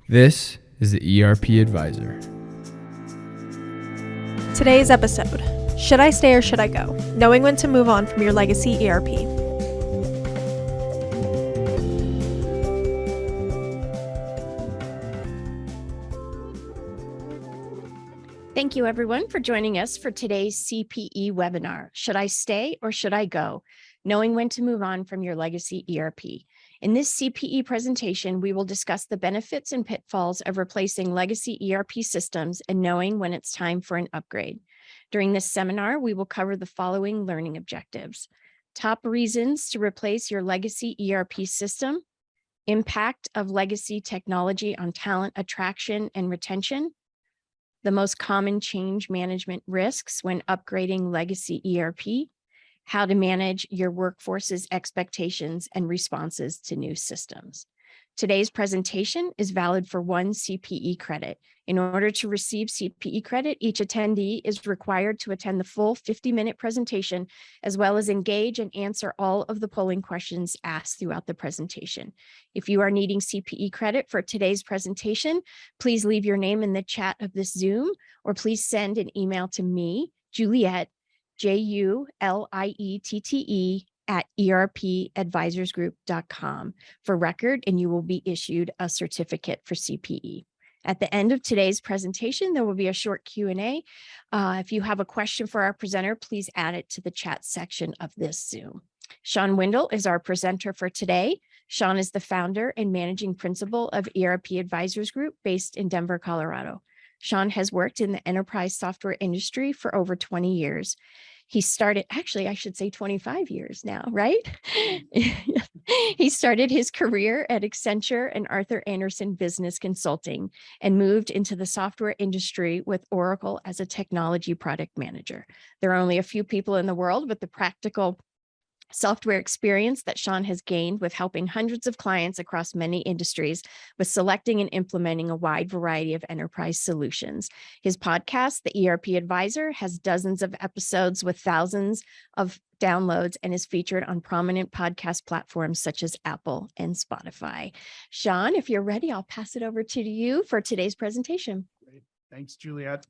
This is the ERP Advisor. Today's episode, Should I Stay or Should I Go? Knowing when to move on from your legacy ERP. Thank you, everyone, for joining us for today's CPE webinar, Should I Stay or Should I Go? Knowing when to move on from your legacy ERP. In this CPE presentation, we will discuss the benefits and pitfalls of replacing legacy ERP systems and knowing when it's time for an upgrade. During this seminar, we will cover the following learning objectives: top reasons to replace your legacy ERP system, impact of legacy technology on talent attraction and retention, the most common change management risks when upgrading legacy ERP, how to manage your workforce's expectations and responses to new systems. Today's presentation is valid for one CPE credit. In order to receive CPE credit, each attendee is required to attend the full 50-minute presentation, as well as engage and answer all of the polling questions asked throughout the presentation. If you are needing CPE credit for today's presentation, please leave your name in the chat of this Zoom, or please send an email to me, Juliette, JULIETTE, at erpadvisorsgroup.com for record, and you will be issued a certificate for CPE. At the end of today's presentation, there will be a short Q&A. If you have a question for our presenter, please add it to the chat section of this Zoom. Sean Windle is our presenter for today. Sean is the founder and managing principal of ERP Advisors Group based in Denver, Colorado. Sean has worked in the enterprise software industry for over 20 years. He started, actually, I should say 25 years now, right? He started his career at Accenture and Arthur Andersen Business Consulting and moved into the software industry with Oracle as a technology product manager. There are only a few people in the world with the practical software experience that Sean has gained with helping hundreds of clients across many industries with selecting and implementing a wide variety of enterprise solutions. His podcast, The ERP Advisor, has dozens of episodes with thousands of downloads and is featured on prominent podcast platforms such as Apple and Spotify. Sean, if you're ready, I'll pass it over to you for today's presentation. Great. Thanks, Juliette.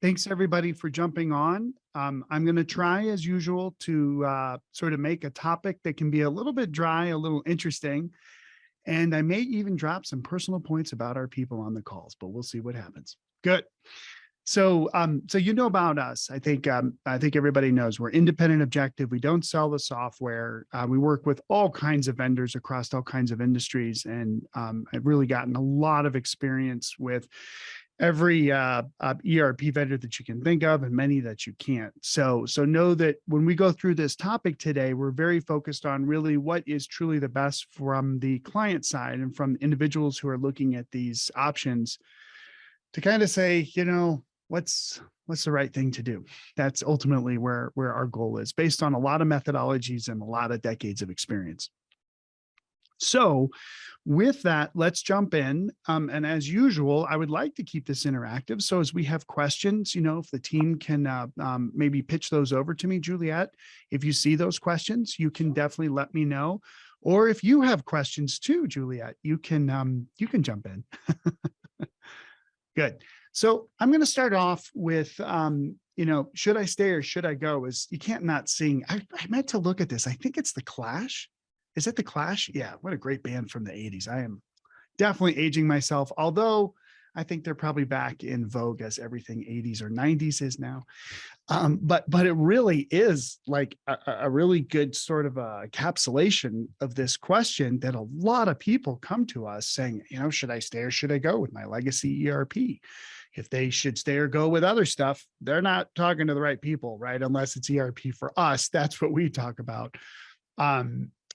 Thanks, everybody, for jumping on. I'm going to try, as usual, to sort of make a topic that can be a little bit dry, a little interesting, and I may even drop some personal points about our people on the calls, but we'll see what happens. Good. So you know about us. I think everybody knows we're independent objective. We don't sell the software. We work with all kinds of vendors across all kinds of industries, and I've really gotten a lot of experience with every ERP vendor that you can think of and many that you can't. So know that when we go through this topic today, we're very focused on really what is truly the best from the client side and from individuals who are looking at these options to kind of say, you know, what's the right thing to do. That's ultimately where our goal is, based on a lot of methodologies and a lot of decades of experience. So with that, let's jump in. And as usual, I would like to keep this interactive. So as we have questions, you know, if the team can maybe pitch those over to me, Juliette, if you see those questions, you can definitely let me know. Or if you have questions too, Juliette, you can jump in. Good. So I'm going to start off with, you know, should I stay or should I go? Is you can't not sing. I meant to look at this. I think it's The Clash. Is it The Clash? Yeah, what a great band from the 80s. I am definitely aging myself, although I think they're probably back in vogue as everything 80s or 90s is now. But it really is like a really good sort of a encapsulation of this question that a lot of people come to us saying, you know, should I stay or should I go with my legacy ERP? If they should stay or go with other stuff, they're not talking to the right people, right? Unless it's ERP for us, that's what we talk about.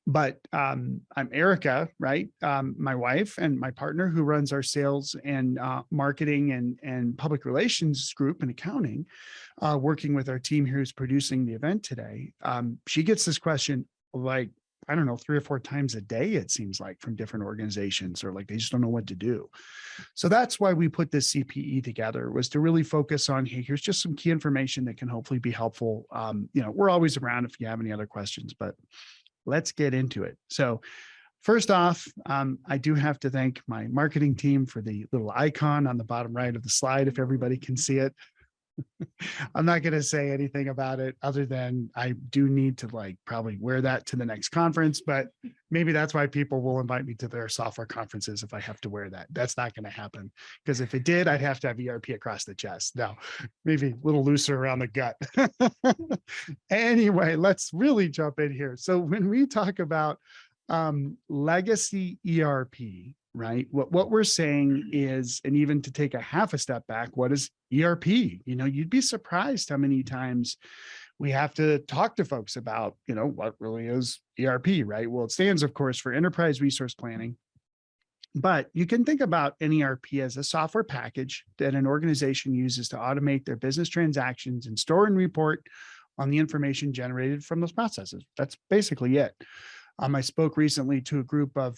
But I'm Erica, right? My wife and my partner who runs our sales and marketing and public relations group and accounting, working with our team here who's producing the event today. She gets this question like, I don't know, 3 or 4 times a day, it seems like, from different organizations, or like they just don't know what to do. So that's why we put this CPE together, was to really focus on, hey, here's just some key information that can hopefully be helpful. You know, we're always around if you have any other questions, but let's get into it. So First off, I do have to thank my marketing team for the little icon on the bottom right of the slide, if everybody can see it. I'm not going to say anything about it other than I do need to probably wear that to the next conference, but maybe that's why people will invite me to their software conferences if I have to wear that. That's not going to happen, because if it did, I'd have to have ERP across the chest. No, maybe a little looser around the gut. Anyway, let's really jump in here. So when we talk about legacy ERP, right? What we're saying is, and even to take a half a step back, what is ERP? You'd be surprised how many times we have to talk to folks about, what really is ERP, right? Well, it stands, of course, for Enterprise Resource Planning. But you can think about an ERP as a software package that an organization uses to automate their business transactions and store and report on the information generated from those processes. That's basically it. I spoke recently to a group of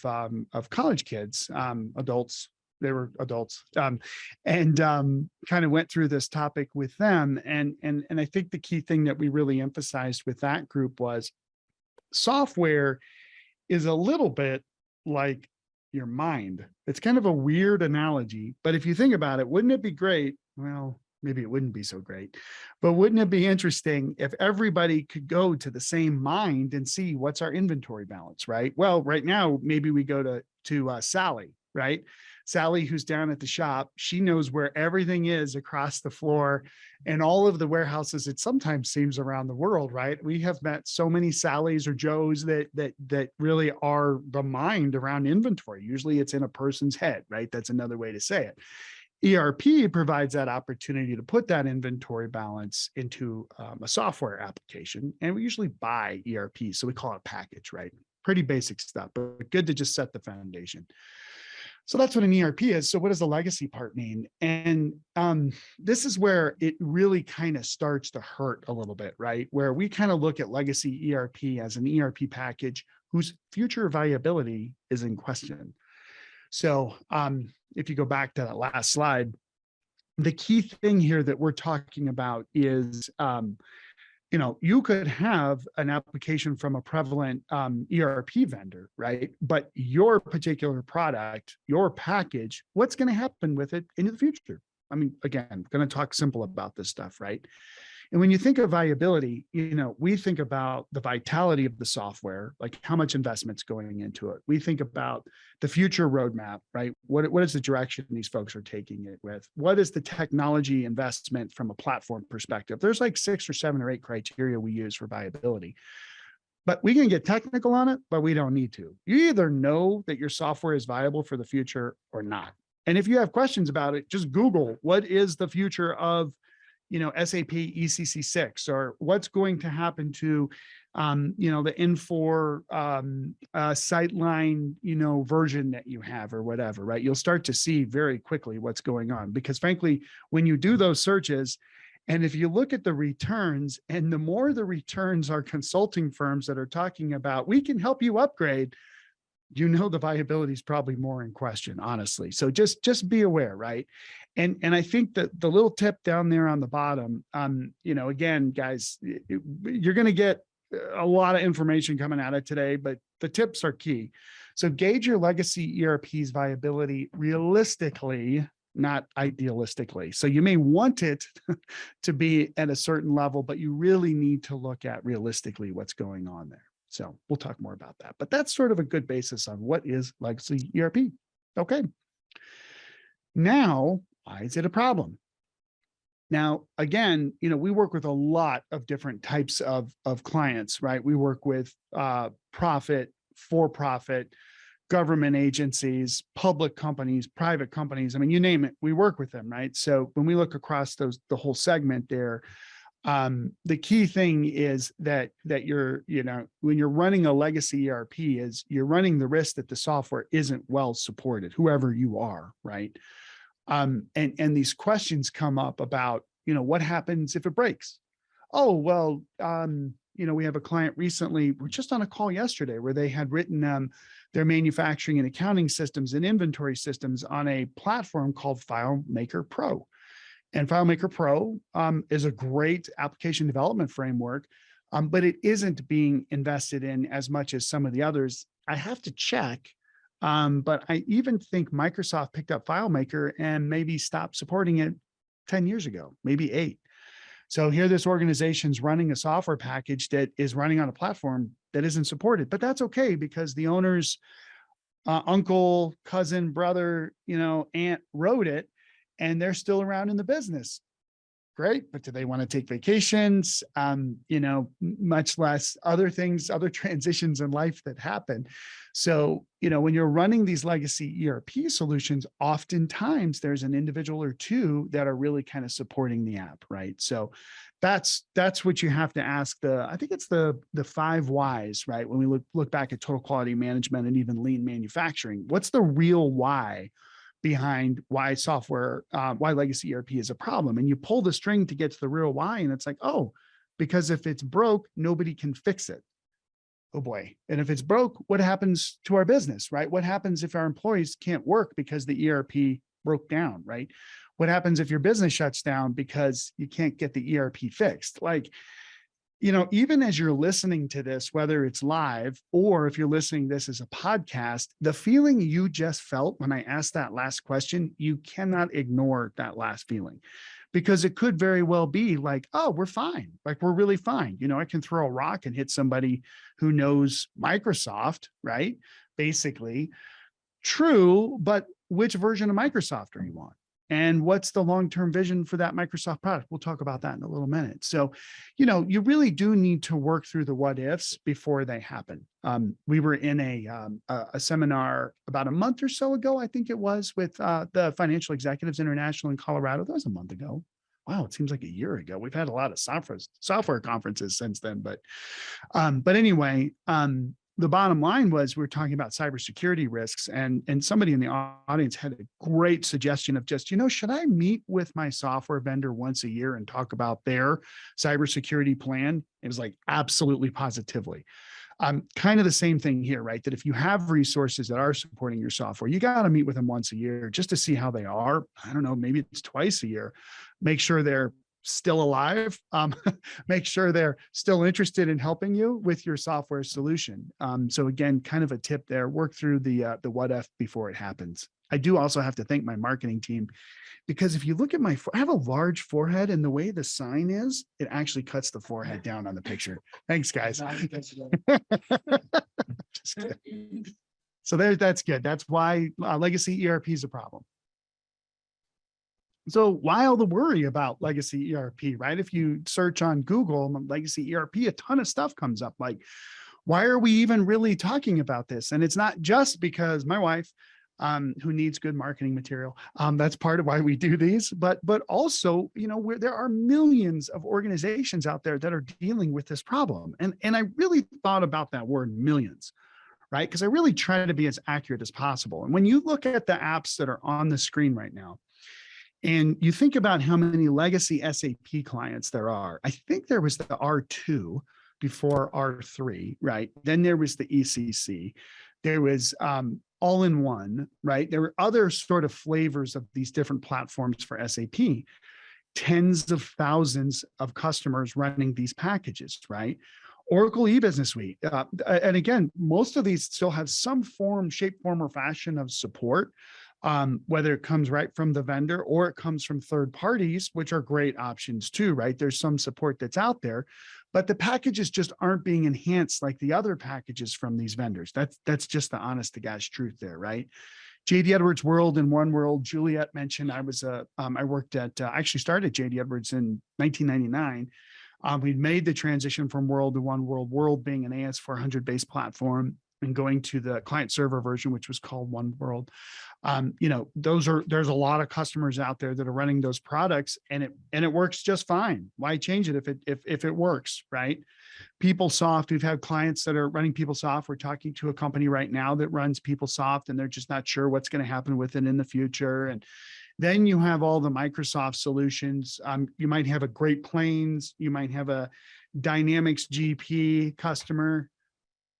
college kids, adults. They were adults, and kind of went through this topic with them. And I think the key thing that we really emphasized with that group was software is a little bit like your mind. It's kind of a weird analogy, but if you think about it, wouldn't it be great? Well, maybe it wouldn't be so great, but wouldn't it be interesting if everybody could go to the same mind and see what's our inventory balance, right? Well, right now, maybe we go to Sally, right? Sally, who's down at the shop, she knows where everything is across the floor and all of the warehouses. It sometimes seems around the world, right? We have met so many Sallys or Joes that really are the mind around inventory. Usually it's in a person's head, right? That's another way to say it. ERP provides that opportunity to put that inventory balance into a software application. And we usually buy ERP, so we call it a package, right? Pretty basic stuff, but good to just set the foundation. So that's what an ERP is. So what does the legacy part mean? And this is where it really kind of starts to hurt a little bit, right? Where we kind of look at legacy ERP as an ERP package whose future viability is in question. So if you go back to that last slide, the key thing here that we're talking about is, you could have an application from a prevalent ERP vendor, right? But your particular product, your package, what's going to happen with it in the future? I mean, again, I'm going to talk simple about this stuff, right? And when you think of viability, we think about the vitality of the software, like how much investment's going into it. We think about the future roadmap, right? What is the direction these folks are taking it with? What is the technology investment from a platform perspective? There's like 6 or 7 or 8 criteria we use for viability. But we can get technical on it, but we don't need to. You either know that your software is viable for the future or not. And if you have questions about it, just Google what is the future of SAP ECC6, or what's going to happen to, the Infor Sightline, version that you have or whatever, right? You'll start to see very quickly what's going on, because frankly, when you do those searches, and if you look at the returns, and the more the returns are consulting firms that are talking about, we can help you upgrade, the viability is probably more in question, honestly. So just be aware, right? And I think that the little tip down there on the bottom, again, guys, you're going to get a lot of information coming out of today, but the tips are key. So gauge your legacy ERP's viability realistically, not idealistically. So you may want it to be at a certain level, but you really need to look at realistically what's going on there. So we'll talk more about that, but that's sort of a good basis on what is legacy ERP. Okay. Now, why is it a problem? Now, again, we work with a lot of different types of clients, right? We work with profit, for-profit, government agencies, public companies, private companies. I mean, you name it, we work with them, right? So when we look across the whole segment there, the key thing is that you're, when you're running a legacy ERP, is you're running the risk that the software isn't well supported, whoever you are, right? And these questions come up about, what happens if it breaks? Oh, well, we have a client recently, we're just on a call yesterday where they had written their manufacturing and accounting systems and inventory systems on a platform called FileMaker Pro. And FileMaker Pro is a great application development framework, but it isn't being invested in as much as some of the others. I have to check. But I even think Microsoft picked up FileMaker and maybe stopped supporting it 10 years ago, maybe 8. So here this organization's running a software package that is running on a platform that isn't supported, but that's okay because the owner's uncle, cousin, brother, aunt wrote it and they're still around in the business. Great, but do they want to take vacations? Much less other things, other transitions in life that happen. So, when you're running these legacy ERP solutions, oftentimes there's an individual or two that are really kind of supporting the app, right? So that's what you have to ask. I think it's the 5 whys, right? When we look back at total quality management and even lean manufacturing, what's the real why behind why why legacy ERP is a problem? And you pull the string to get to the real why. And it's like, oh, because if it's broke, nobody can fix it. Oh boy. And if it's broke, what happens to our business, right? What happens if our employees can't work because the ERP broke down, right? What happens if your business shuts down because you can't get the ERP fixed? Like, even as you're listening to this, whether it's live or if you're listening to this as a podcast, the feeling you just felt when I asked that last question, you cannot ignore that last feeling because it could very well be like, oh, we're fine. Like we're really fine. I can throw a rock and hit somebody who knows Microsoft, right? Basically true, but which version of Microsoft are you on? And what's the long-term vision for that Microsoft product? We'll talk about that in a little minute. So, you really do need to work through the what ifs before they happen. We were in a seminar about a month or so ago, I think it was, with the Financial Executives International in Colorado. That was a month ago. Wow, it seems like a year ago. We've had a lot of software conferences since then, but anyway, the bottom line was we're talking about cybersecurity risks, and somebody in the audience had a great suggestion of just, should I meet with my software vendor once a year and talk about their cybersecurity plan? It was like, absolutely, positively. Kind of the same thing here, right? That if you have resources that are supporting your software, you got to meet with them once a year just to see how they are. I don't know, maybe it's twice a year. Make sure they're still alive, make sure they're still interested in helping you with your software solution. So again, kind of a tip there, work through the what if before it happens. I do also have to thank my marketing team because if you look at I have a large forehead and the way the sign is, it actually cuts the forehead down on the picture. Thanks, guys. So that's good. That's why legacy ERP is a problem. So why all the worry about legacy ERP, right? If you search on Google legacy ERP, a ton of stuff comes up. Like, why are we even really talking about this? And it's not just because my wife, who needs good marketing material, that's part of why we do these, but also, there are millions of organizations out there that are dealing with this problem. And I really thought about that word millions, right? Because I really try to be as accurate as possible. And when you look at the apps that are on the screen right now, and you think about how many legacy SAP clients there are. I think there was the R2 before R3, right? Then there was the ECC. There was all-in-one, right? There were other sort of flavors of these different platforms for SAP. Tens of thousands of customers running these packages, right? Oracle eBusiness Suite. And again, most of these still have some form, shape, form, or fashion of support. Whether it comes right from the vendor or it comes from third parties, which are great options too, right? There's some support that's out there, but the packages just aren't being enhanced like the other packages from these vendors. That's just the honest to gosh truth there, right? JD Edwards World and One World, Juliet mentioned, I worked at, actually started JD Edwards in 1999. We'd made the transition from World to One World, World being an AS400 based platform and going to the client server version, which was called One World. There's a lot of customers out there that are running those products and it works just fine. Why change it if it works, right? PeopleSoft, we've had clients that are running PeopleSoft. We're talking to a company right now that runs PeopleSoft and they're just not sure what's going to happen with it in the future. And then you have all the Microsoft solutions. You might have a Great Plains, you might have a Dynamics GP customer.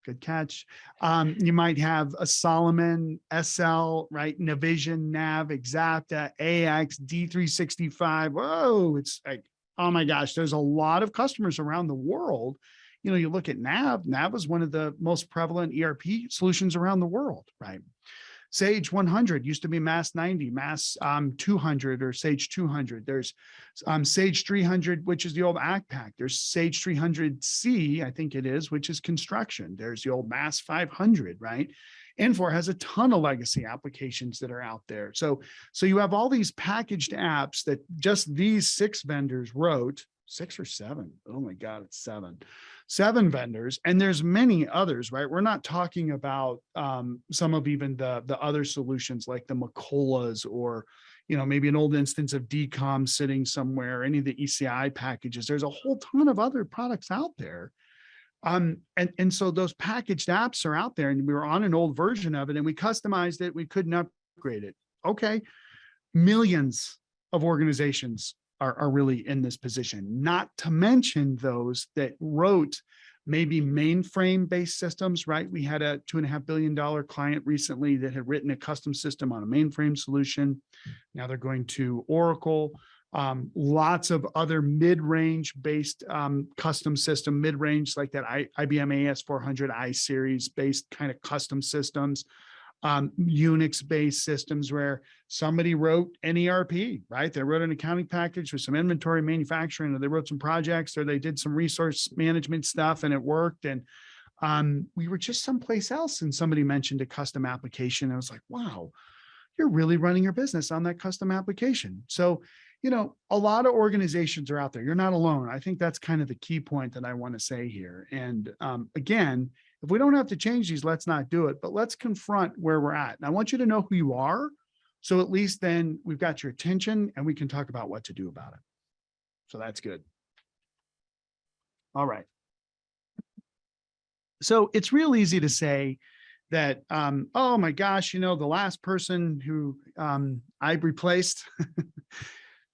Good catch. You might have a Solomon, SL, right? Navision, Nav, Exapta, AX, D365. Whoa, it's like, oh my gosh, there's a lot of customers around the world You look at Nav was one of the most prevalent ERP solutions around the world, right? Sage 100 used to be Mass 90, Mass 200 or Sage 200. There's Sage 300, which is the old ACPAC. There's Sage 300C, I think it is, which is construction. There's the old Mass 500, right? Infor has a ton of legacy applications that are out there. So you have all these packaged apps that just these 6 vendors wrote, 6 or 7. Oh my God, it's 7 vendors. And there's many others, right? We're not talking about some of even the other solutions like the Macolas or, maybe an old instance of DCOM sitting somewhere, any of the ECI packages. There's a whole ton of other products out there. And so those packaged apps are out there, and we were on an old version of it and we customized it. We couldn't upgrade it. Okay. Millions of organizations are really in this position, not to mention those that wrote maybe mainframe based systems, right? We had a $2.5 billion client recently that had written a custom system on a mainframe solution. Now they're going to Oracle. Lots of other mid-range based custom system, mid-range like that IBM AS400 I series based kind of custom systems, Unix based systems where somebody wrote an ERP, right? They wrote an accounting package with some inventory manufacturing, or they wrote some projects, or they did some resource management stuff and it worked. And we were just someplace else and somebody mentioned a custom application. I was like, wow, you're really running your business on that custom application. So a lot of organizations are out there. You're not alone. I think that's kind of the key point that I want to say here. And again, if we don't have to change these, let's not do it, but let's confront where we're at. And I want you to know who you are. So at least then we've got your attention and we can talk about what to do about it. So that's good. All right. So it's real easy to say that, oh my gosh, the last person who I replaced,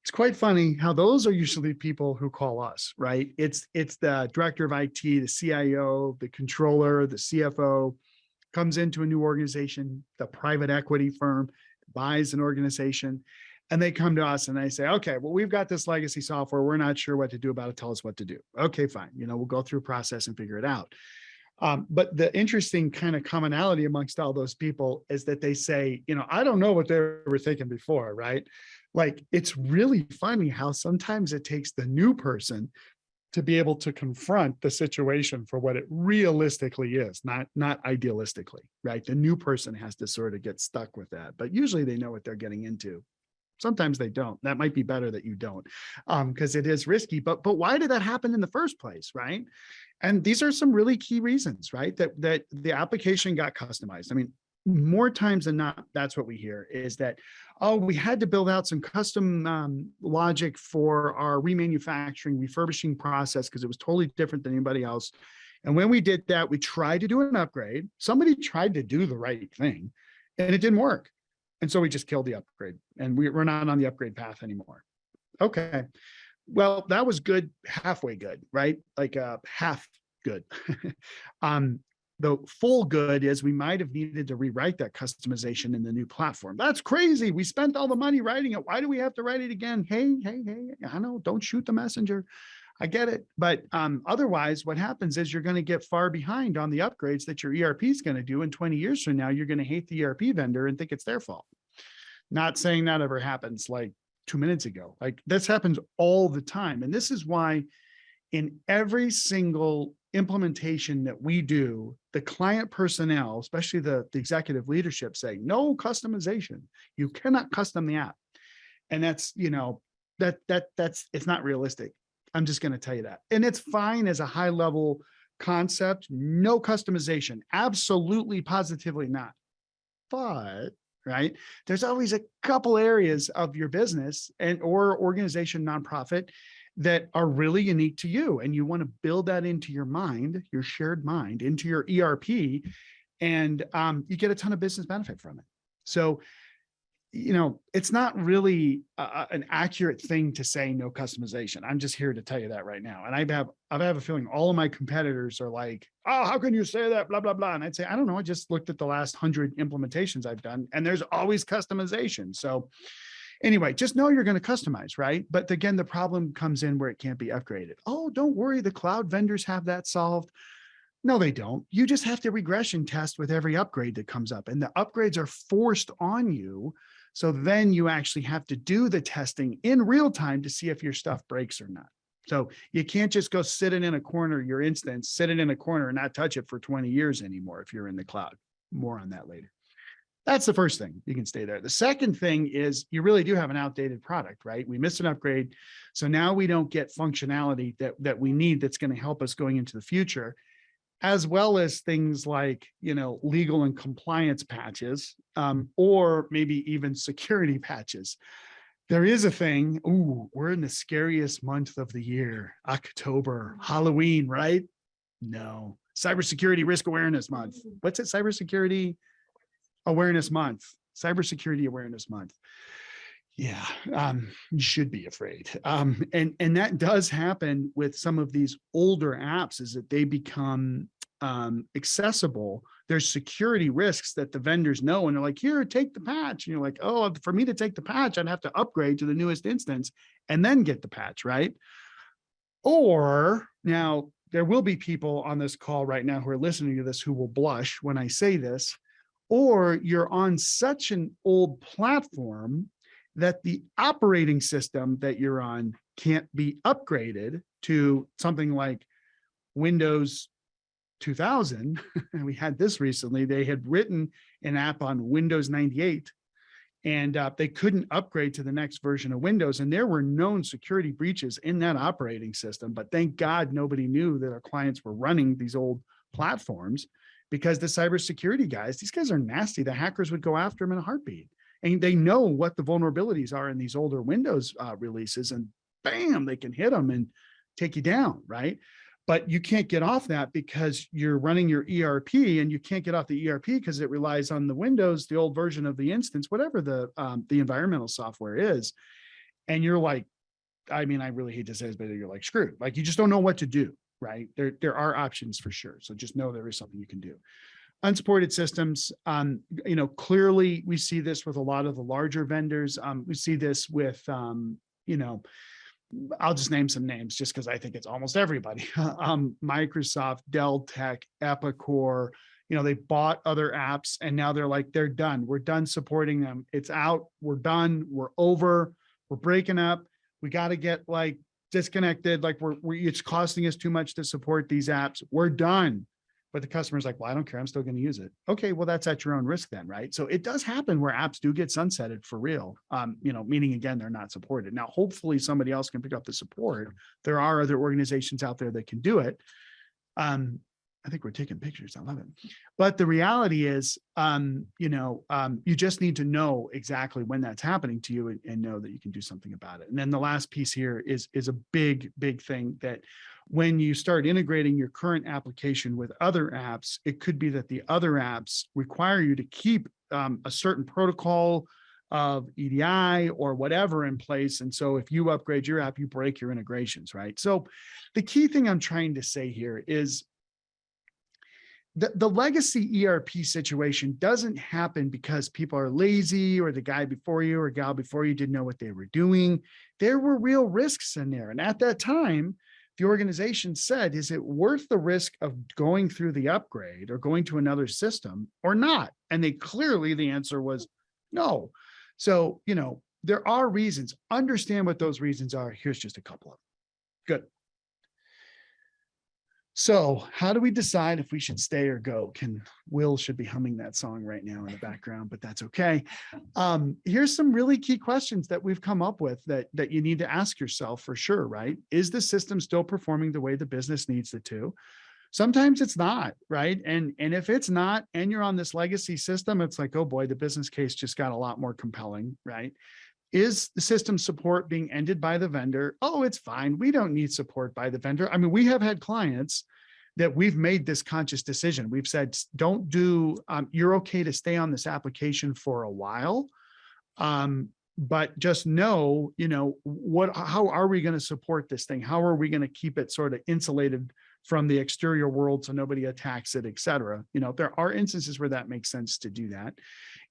it's quite funny how those are usually people who call us, right? It's the director of IT, the CIO, the controller, the CFO comes into a new organization, the private equity firm buys an organization, and they come to us and they say, okay, well, we've got this legacy software. We're not sure what to do about it. Tell us what to do. Okay, fine. We'll go through a process and figure it out. But the interesting kind of commonality amongst all those people is that they say, I don't know what they were thinking before, right? Like, it's really funny how sometimes it takes the new person to be able to confront the situation for what it realistically is, not idealistically, right? The new person has to sort of get stuck with that, but usually they know what they're getting into. Sometimes they don't. That might be better that you don't, because it is risky. But why did that happen in the first place, right? And these are some really key reasons, right? That the application got customized. I mean, more times than not, that's what we hear is that, oh, we had to build out some custom logic for our remanufacturing, refurbishing process because it was totally different than anybody else. And when we did that, we tried to do an upgrade. Somebody tried to do the right thing and it didn't work. And so we just killed the upgrade and we're not on the upgrade path anymore. Okay. Well, that was good, halfway good, right? Like half good. The full good is we might have needed to rewrite that customization in the new platform. That's crazy. We spent all the money writing it. Why do we have to write it again? Hey, I know, don't shoot the messenger. I get it. But otherwise, what happens is you're going to get far behind on the upgrades that your ERP is going to do. And 20 years from now, you're going to hate the ERP vendor and think it's their fault. Not saying that ever happens like 2 minutes ago. Like, this happens all the time. And this is why in every single implementation that we do, the client personnel, especially the executive leadership, say no customization. You cannot custom the app. And that's, that's it's not realistic. I'm just going to tell you that. And it's fine as a high level concept, no customization, absolutely positively not. But right, there's always a couple areas of your business and or organization, nonprofit, that are really unique to you. And you want to build that into your mind, your shared mind, into your ERP, and you get a ton of business benefit from it. So, it's not really an accurate thing to say no customization. I'm just here to tell you that right now. And I have a feeling all of my competitors are like, oh, how can you say that? Blah, blah, blah. And I'd say, I don't know. I just looked at the last 100 implementations I've done, and there's always customization. So Anyway, just know you're going to customize, right? But again, the problem comes in where it can't be upgraded. Oh, don't worry. The cloud vendors have that solved. No, they don't. You just have to regression test with every upgrade that comes up, and the upgrades are forced on you. So then you actually have to do the testing in real time to see if your stuff breaks or not. So you can't just go sit it in a corner, your instance, sit it in a corner and not touch it for 20 years anymore if you're in the cloud. More on that later. That's the first thing. You can stay there. The second thing is you really do have an outdated product, right? We missed an upgrade. So now we don't get functionality that we need that's going to help us going into the future, as well as things like, legal and compliance patches, or maybe even security patches. There is a thing. Ooh, we're in the scariest month of the year, October, Halloween, right? No, Cybersecurity Risk Awareness Month. What's it? Cybersecurity Awareness Month, Cybersecurity Awareness Month. Yeah, you should be afraid. And that does happen with some of these older apps, is that they become accessible. There's security risks that the vendors know, and they're like, here, take the patch. And you're like, oh, for me to take the patch, I'd have to upgrade to the newest instance and then get the patch, right? Or now there will be people on this call right now who are listening to this who will blush when I say this, or you're on such an old platform that the operating system that you're on can't be upgraded to something like Windows 2000. And we had this recently. They had written an app on Windows 98, and they couldn't upgrade to the next version of Windows. And there were known security breaches in that operating system. But thank God nobody knew that our clients were running these old platforms, because the cybersecurity guys, these guys are nasty. The hackers would go after them in a heartbeat. And they know what the vulnerabilities are in these older Windows releases, and bam, they can hit them and take you down, right? But you can't get off that because you're running your ERP, and you can't get off the ERP because it relies on the Windows, the old version of the instance, whatever the environmental software is. And you're like, I mean, I really hate to say this, but you're like screwed. Like, you just don't know what to do, right? There are options for sure. So just know there is something you can do. Unsupported systems, clearly we see this with a lot of the larger vendors. We see this with, I'll just name some names just because I think it's almost everybody. Microsoft, Dell Tech, Epicor, they bought other apps, and now they're like, they're done. We're done supporting them. It's out. We're done. We're over. We're breaking up. We got to get disconnected. It's costing us too much to support these apps. We're done. But the customer's like, well, I don't care. I'm still going to use it. Okay, well, that's at your own risk then, right? So it does happen where apps do get sunsetted for real, meaning, again, they're not supported. Now, hopefully somebody else can pick up the support. There are other organizations out there that can do it. I think we're taking pictures. I love it. But the reality is, you just need to know exactly when that's happening to you, and know that you can do something about it. And then the last piece here is a big, big thing, that when you start integrating your current application with other apps, it could be that the other apps require you to keep a certain protocol of EDI or whatever in place. And so if you upgrade your app, you break your integrations, right? So the key thing I'm trying to say here is the legacy ERP situation doesn't happen because people are lazy, or the guy before you or gal before you didn't know what they were doing. There were real risks in there. And at that time, the organization said, is it worth the risk of going through the upgrade or going to another system or not? And the answer was no. So, there are reasons. Understand what those reasons are. Here's just a couple of them. Good. So how do we decide if we should stay or go? Will should be humming that song right now in the background, but that's okay. Here's some really key questions that we've come up with that you need to ask yourself for sure, right? Is the system still performing the way the business needs it to? Sometimes it's not, right? And if it's not, and you're on this legacy system, it's like, oh boy, the business case just got a lot more compelling, right? Is the system support being ended by the vendor? Oh, it's fine. We don't need support by the vendor. I mean, we have had clients that we've made this conscious decision. We've said, don't do, you're okay to stay on this application for a while. But just know, how are we going to support this thing? How are we going to keep it sort of insulated from the exterior world so nobody attacks it, et cetera? There are instances where that makes sense to do that.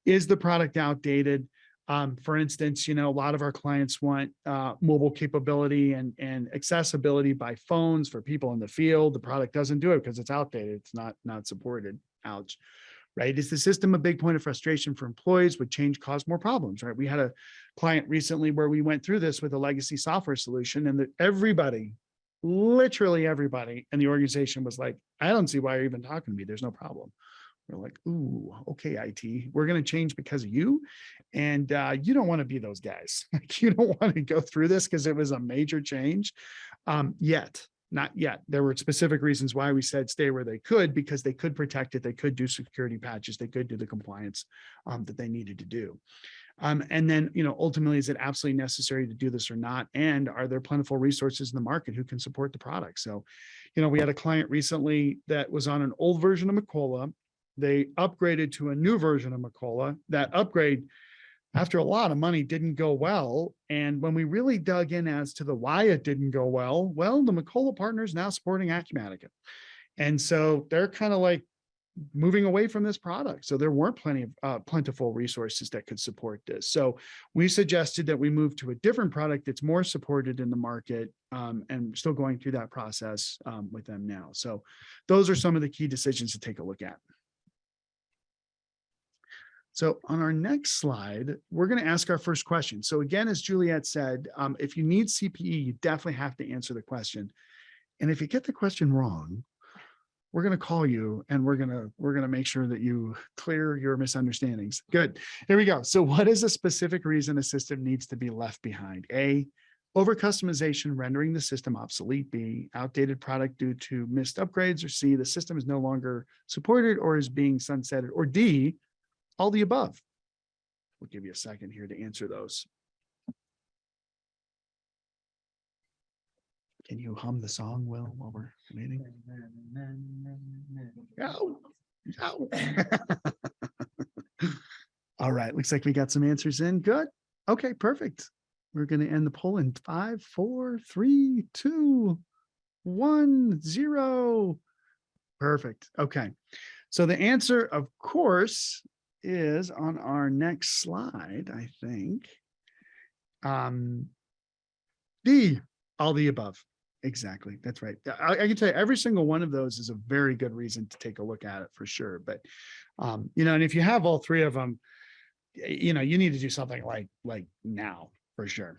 Is the product outdated? For instance, a lot of our clients want mobile capability and accessibility by phones for people in the field. The product doesn't do it because it's outdated. It's not supported. Ouch. Right? Is the system a big point of frustration for employees? Would change cause more problems? Right? We had a client recently where we went through this with a legacy software solution, and everybody, literally everybody in the organization was like, I don't see why you're even talking to me. There's no problem. We're like, ooh, okay, IT, we're going to change because of you. And you don't want to be those guys. You don't want to go through this because it was a major change. Not yet. There were specific reasons why we said stay where they could, because they could protect it. They could do security patches. They could do the compliance that they needed to do. And then, ultimately, is it absolutely necessary to do this or not? And are there plentiful resources in the market who can support the product? So, we had a client recently that was on an old version of Macola. They upgraded to a new version of Macola. That upgrade, after a lot of money, didn't go well. And when we really dug in as to the why it didn't go well, the Macola partner is now supporting Acumatica. And so they're kind of like moving away from this product. So there weren't plentiful resources that could support this. So we suggested that we move to a different product that's more supported in the market, and still going through that process with them now. So those are some of the key decisions to take a look at. So on our next slide, we're going to ask our first question. So again, as Juliet said, if you need CPE, you definitely have to answer the question. And if you get the question wrong, we're going to call you and we're going to make sure that you clear your misunderstandings. Good. Here we go. So what is a specific reason a system needs to be left behind? A, over customization rendering the system obsolete. B, outdated product due to missed upgrades. Or C, the system is no longer supported or is being sunsetted. Or D, all the above. We'll give you a second here to answer those. Can you hum the song, Will, while we're waiting? Go. All right, looks like we got some answers in. Good. Okay, perfect. We're going to end the poll in 5, 4, 3, 2, 1, 0. Perfect. Okay. So the answer, of course, is on our next slide, I think. D, all the above. Exactly. That's right. I can tell you every single one of those is a very good reason to take a look at it for sure. But, and if you have all three of them, you need to do something like now for sure.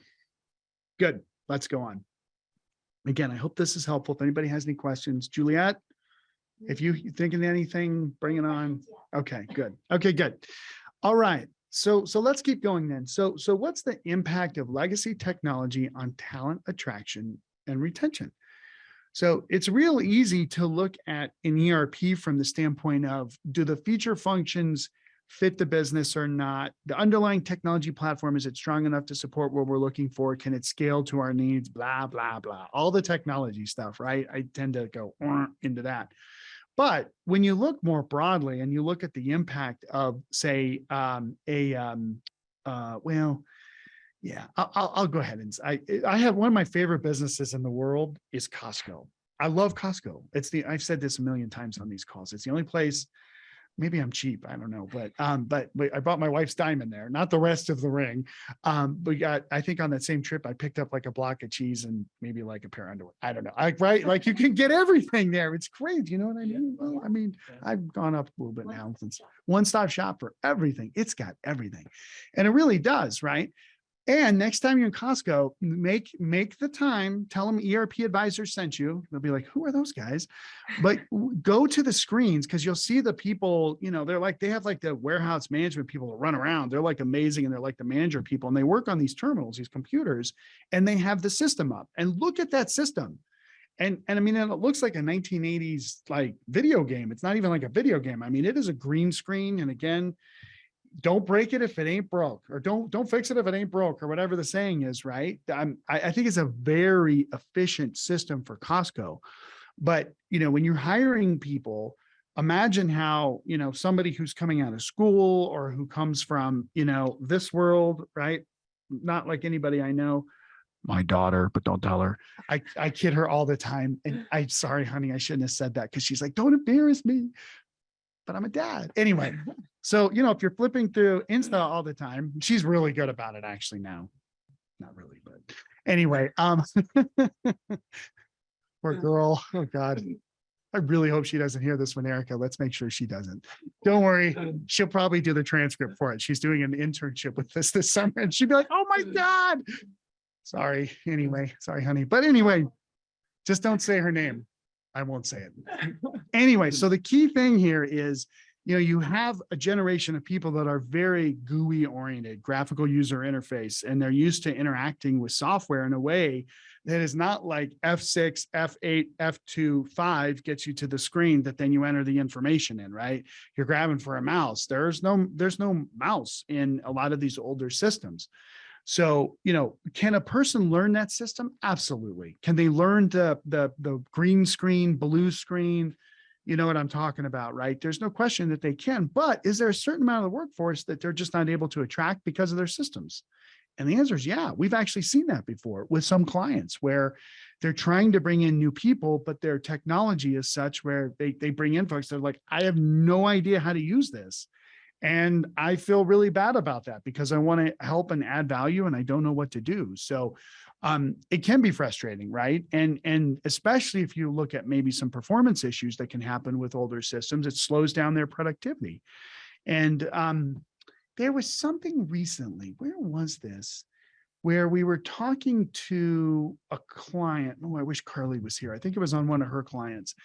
Good. Let's go on. Again, I hope this is helpful. If anybody has any questions, Juliet, if you think of anything, bring it on. Okay, good. Okay, good. All right. So let's keep going then. So what's the impact of legacy technology on talent attraction and retention? So it's real easy to look at an ERP from the standpoint of, do the feature functions fit the business or not? The underlying technology platform, is it strong enough to support what we're looking for? Can it scale to our needs? Blah, blah, blah. All the technology stuff, right? I tend to go into that. But when you look more broadly and you look at the impact of, say, I'll go ahead and I have one of my favorite businesses in the world is Costco. I love Costco. I've said this a million times on these calls. It's the only place. Maybe I'm cheap. I don't know, but I bought my wife's diamond there, not the rest of the ring. I think on that same trip, I picked up like a block of cheese and maybe like a pair of underwear. I don't know. Right. Like you can get everything there. It's great. You know what I mean? Well, I've gone up a little bit now. Since one-stop shop for everything. It's got everything. And it really does. Right. And next time you're in Costco, make the time, tell them ERP Advisor sent you. They'll be like, who are those guys? But go to the screens, because you'll see the people, they have like the warehouse management people that run around. They're like amazing. And they're like the manager people. And they work on these terminals, these computers, and they have the system up. And look at that system. And it looks like a 1980s like video game. It's not even like a video game. It is a green screen. And again, don't break it if it ain't broke, or don't fix it if it ain't broke, or whatever the saying is, right? I think it's a very efficient system for Costco. But, when you're hiring people, imagine how, somebody who's coming out of school or who comes from, this world, right? Not like anybody I know, my daughter, but don't tell her. I kid her all the time. And I'm sorry, honey, I shouldn't have said that, because she's like, don't embarrass me. but I'm a dad. Anyway, so, if you're flipping through Insta all the time, she's really good about it actually now. Not really, but anyway, poor girl. Oh God. I really hope she doesn't hear this one, Erica. Let's make sure she doesn't. Don't worry. She'll probably do the transcript for it. She's doing an internship with us this summer and she'd be like, oh my God. Sorry. Anyway, sorry, honey. But anyway, just don't say her name. I won't say it. Anyway, so the key thing here is, you have a generation of people that are very GUI oriented, graphical user interface, and they're used to interacting with software in a way that is not like F6, F8, F2, 5 gets you to the screen that then you enter the information in, right? You're grabbing for a mouse. There's no mouse in a lot of these older systems. So, can a person learn that system? Absolutely. Can they learn the green screen, blue screen? You know what I'm talking about, right? There's no question that they can, but is there a certain amount of the workforce that they're just not able to attract because of their systems? And the answer is, yeah, we've actually seen that before with some clients where they're trying to bring in new people, but their technology is such where they bring in folks that are like, I have no idea how to use this. And I feel really bad about that because I want to help and add value and I don't know what to do. So it can be frustrating, right? And especially if you look at maybe some performance issues that can happen with older systems, it slows down their productivity. And there was something recently, where was this? Where we were talking to a client. Oh, I wish Carly was here. I think it was on one of her clients,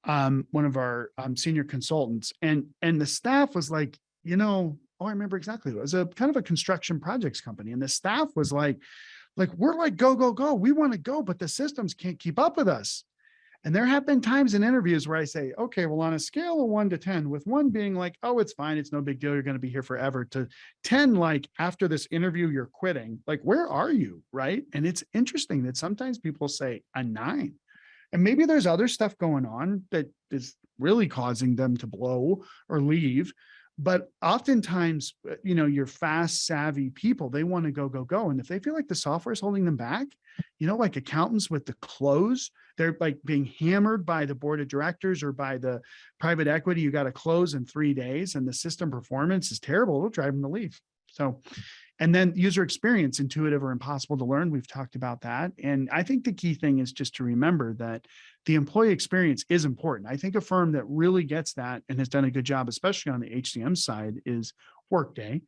one of our senior consultants. And the staff was like, oh, I remember exactly. It was a kind of a construction projects company. And the staff was like, we're like, go, go, go. We want to go, but the systems can't keep up with us. And there have been times in interviews where I say, okay, well, on a scale of 1 to 10, with 1 being like, oh, it's fine, it's no big deal, you're going to be here forever, to 10, like after this interview, you're quitting. Like, where are you? Right. And it's interesting that sometimes people say a 9. And maybe there's other stuff going on that is really causing them to blow or leave. But oftentimes, your fast, savvy people, they want to go, go, go. And if they feel like the software is holding them back, like accountants with the close, they're like being hammered by the board of directors or by the private equity. You got to close in 3 days and the system performance is terrible. It'll drive them to leave. So, and then user experience, intuitive or impossible to learn. We've talked about that. And I think the key thing is just to remember that the employee experience is important. I think a firm that really gets that and has done a good job, especially on the HCM side, is Workday.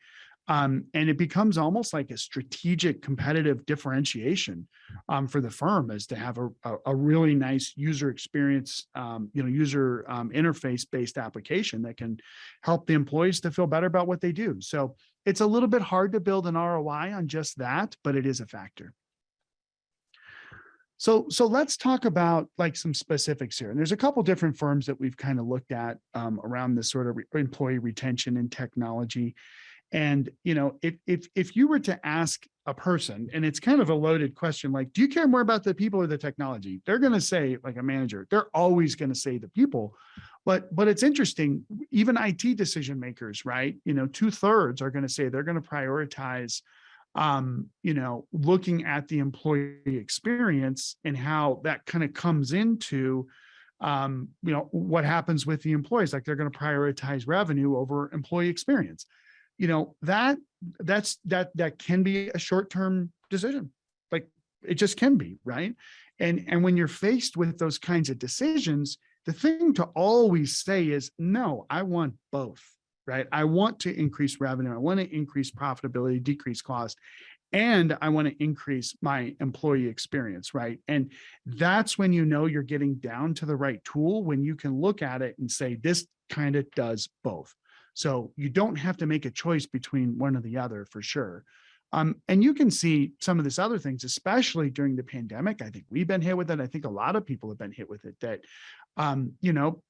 And it becomes almost like a strategic competitive differentiation for the firm, is to have a really nice user experience, user interface based application that can help the employees to feel better about what they do. So it's a little bit hard to build an ROI on just that, but it is a factor. So let's talk about like some specifics here. And there's a couple different firms that we've kind of looked at around this sort of employee retention and technology. And, if you were to ask a person, and it's kind of a loaded question, like, do you care more about the people or the technology? They're going to say, like a manager, they're always going to say the people. But it's interesting, even IT decision makers, right? 2/3 are going to say they're going to prioritize, looking at the employee experience and how that kind of comes into, what happens with the employees. Like, they're going to prioritize revenue over employee experience. That can be a short-term decision. Like, it just can be, right? And when you're faced with those kinds of decisions, the thing to always say is, no, I want both, right? I want to increase revenue. I want to increase profitability, decrease cost, and I want to increase my employee experience, right? And that's when you're getting down to the right tool, when you can look at it and say, this kind of does both. So you don't have to make a choice between one or the other, for sure. And you can see some of these other things, especially during the pandemic. I think we've been hit with it. I think a lot of people have been hit with it, that,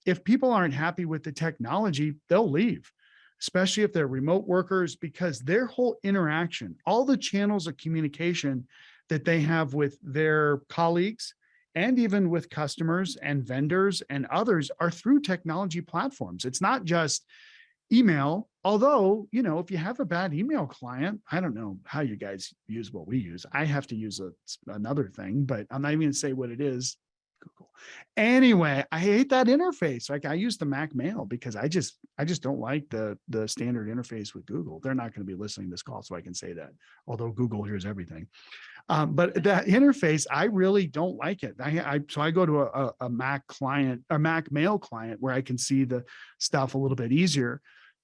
if people aren't happy with the technology, they'll leave, especially if they're remote workers, because their whole interaction, all the channels of communication that they have with their colleagues and even with customers and vendors and others are through technology platforms. It's not just email. Although, if you have a bad email client, I don't know how you guys use what we use. I have to use another thing, but I'm not even going to say what it is. Google. Anyway, I hate that interface. Like I use the Mac Mail because I just don't like the standard interface with Google. They're not going to be listening to this call, so I can say that. Although Google hears everything, but that interface, I really don't like it. So I go to a Mac client, a Mac Mail client, where I can see the stuff a little bit easier.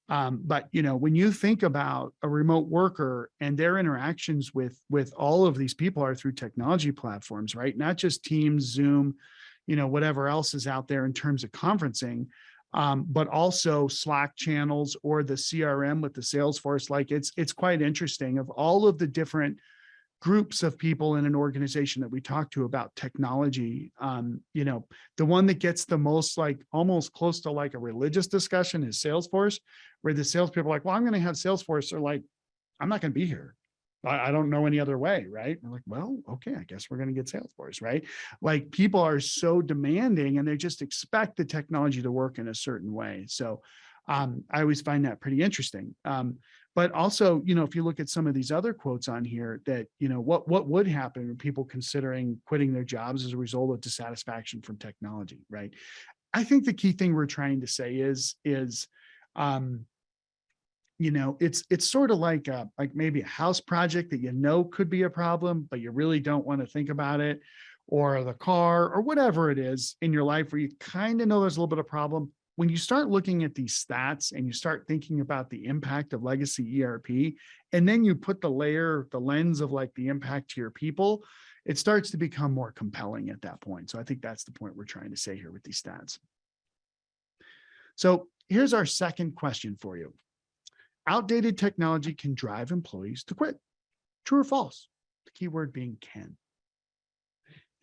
But when you think about a remote worker and their interactions with all of these people are through technology platforms, right? Not just Teams, Zoom, whatever else is out there in terms of conferencing, but also Slack channels or the CRM with the Salesforce. Like it's quite interesting of all of the different groups of people in an organization that we talk to about technology. The one that gets the most, like almost close to like a religious discussion, is Salesforce, where the salespeople are like, well, I'm going to have Salesforce. Or like, I'm not going to be here. I don't know any other way. Right. I'm like, well, okay, I guess we're going to get Salesforce. Right. Like people are so demanding and they just expect the technology to work in a certain way. So I always find that pretty interesting. But also, if you look at some of these other quotes on here that, what would happen with people considering quitting their jobs as a result of dissatisfaction from technology, right? I think the key thing we're trying to say is it's sort of like maybe a house project that could be a problem, but you really don't want to think about it, or the car or whatever it is in your life where you kind of know there's a little bit of problem. When you start looking at these stats and you start thinking about the impact of legacy ERP, and then you put the lens of like the impact to your people, it starts to become more compelling at that point. So I think that's the point we're trying to say here with these stats. So here's our second question for you. Outdated technology can drive employees to quit. True or false? The key word being can.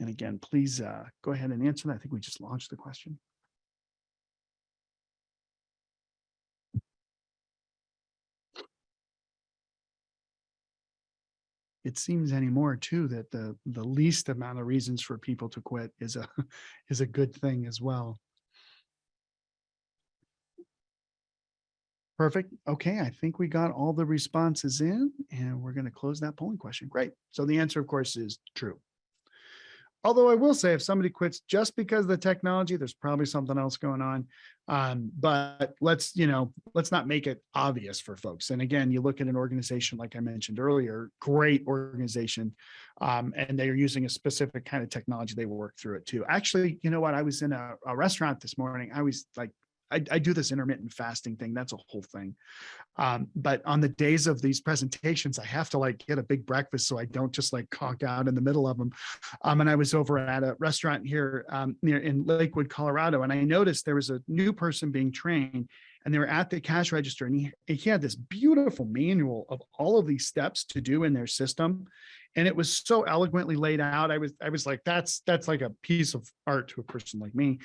And again, please go ahead and answer that. I think we just launched the question. It seems anymore too that the least amount of reasons for people to quit is a good thing as well. Perfect. Okay, I think we got all the responses in, and we're going to close that polling question. Great. So the answer, of course, is true. Although I will say, if somebody quits just because of the technology, there's probably something else going on. But let's not make it obvious for folks. And again, you look at an organization, like I mentioned earlier, great organization, and they are using a specific kind of technology. They will work through it too. Actually, you know what? I was in a restaurant this morning. I was like, I do this intermittent fasting thing. That's a whole thing. But on the days of these presentations, I have to like get a big breakfast so I don't just like conk out in the middle of them. And I was over at a restaurant here near in Lakewood, Colorado, and I noticed there was a new person being trained, and they were at the cash register, and he had this beautiful manual of all of these steps to do in their system. And it was so eloquently laid out. I was like, that's like a piece of art to a person like me,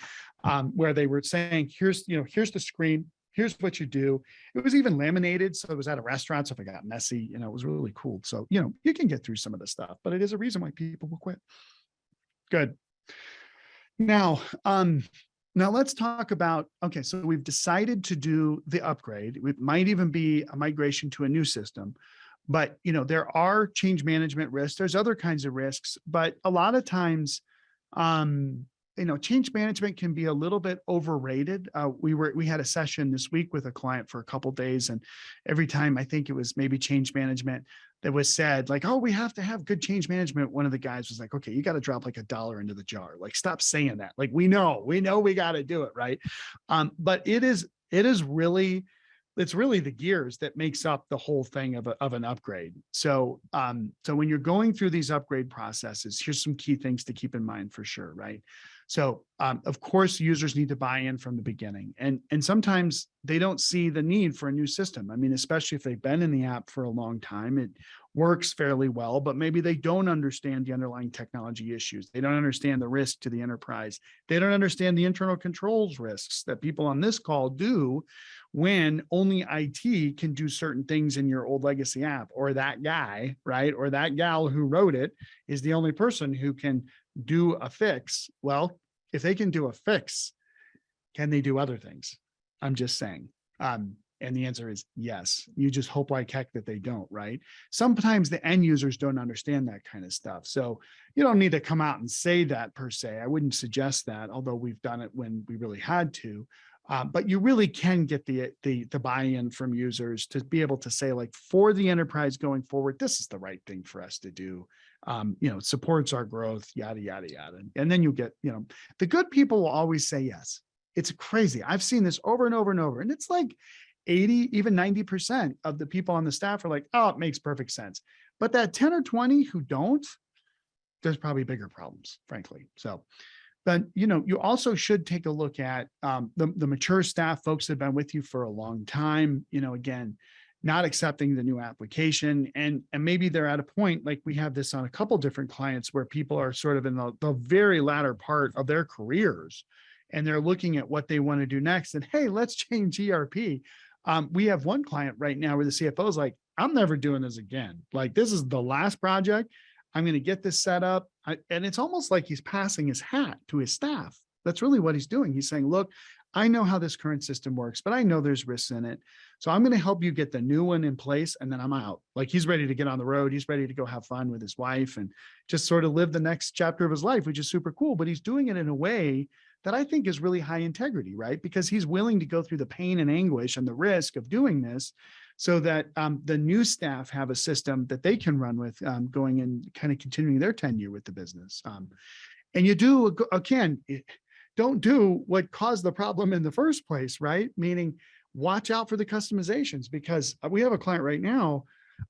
where they were saying, here's the screen, here's what you do. It was even laminated. So it was at a restaurant. So if it got messy, it was really cool. So, you can get through some of the stuff, but it is a reason why people will quit. Good. Now let's talk about, okay, so we've decided to do the upgrade. It might even be a migration to a new system. But, there are change management risks. There's other kinds of risks, but a lot of times, change management can be a little bit overrated. We had a session this week with a client for a couple of days, and every time I think it was maybe change management that was said, like, oh, we have to have good change management. One of the guys was like, okay, you got to drop like $1 into the jar. Like, stop saying that. Like, we know we got to do it. Right. But it's really the gears that makes up the whole thing of an upgrade. So, so when you're going through these upgrade processes, here's some key things to keep in mind for sure, right? So, of course, users need to buy in from the beginning, and sometimes they don't see the need for a new system. I mean, especially if they've been in the app for a long time, it works fairly well, but maybe they don't understand the underlying technology issues. They don't understand the risk to the enterprise. They don't understand the internal controls risks that people on this call do when only IT can do certain things in your old legacy app, or that guy, right? Or that gal who wrote it is the only person who can do a fix. Well, if they can do a fix, can they do other things? I'm just saying. And the answer is yes. You just hope like heck that they don't, right? Sometimes the end users don't understand that kind of stuff. So you don't need to come out and say that per se. I wouldn't suggest that, although we've done it when we really had to. But you really can get the buy-in from users to be able to say, like, for the enterprise going forward, this is the right thing for us to do. It supports our growth, yada, yada, yada. And then you get, the good people will always say yes. It's crazy. I've seen this over and over and over. And it's like 80, even 90% of the people on the staff are like, oh, it makes perfect sense. But that 10 or 20 who don't, there's probably bigger problems, frankly. So, but you also should take a look at the mature staff, folks that have been with you for a long time, again, not accepting the new application. And maybe they're at a point, like we have this on a couple different clients, where people are sort of in the very latter part of their careers, and they're looking at what they want to do next. And hey, let's change ERP. We have one client right now where the CFO is like, I'm never doing this again. Like, this is the last project. I'm going to get this set up. And it's almost like he's passing his hat to his staff. That's really what he's doing. He's saying, look, I know how this current system works, but I know there's risks in it. So I'm going to help you get the new one in place, and then I'm out. Like, he's ready to get on the road. He's ready to go have fun with his wife and just sort of live the next chapter of his life, which is super cool. But he's doing it in a way that I think is really high integrity, right? Because he's willing to go through the pain and anguish and the risk of doing this, so that the new staff have a system that they can run with, going and kind of continuing their tenure with the business. And you do, again, don't do what caused the problem in the first place, right? Meaning, watch out for the customizations, because we have a client right now,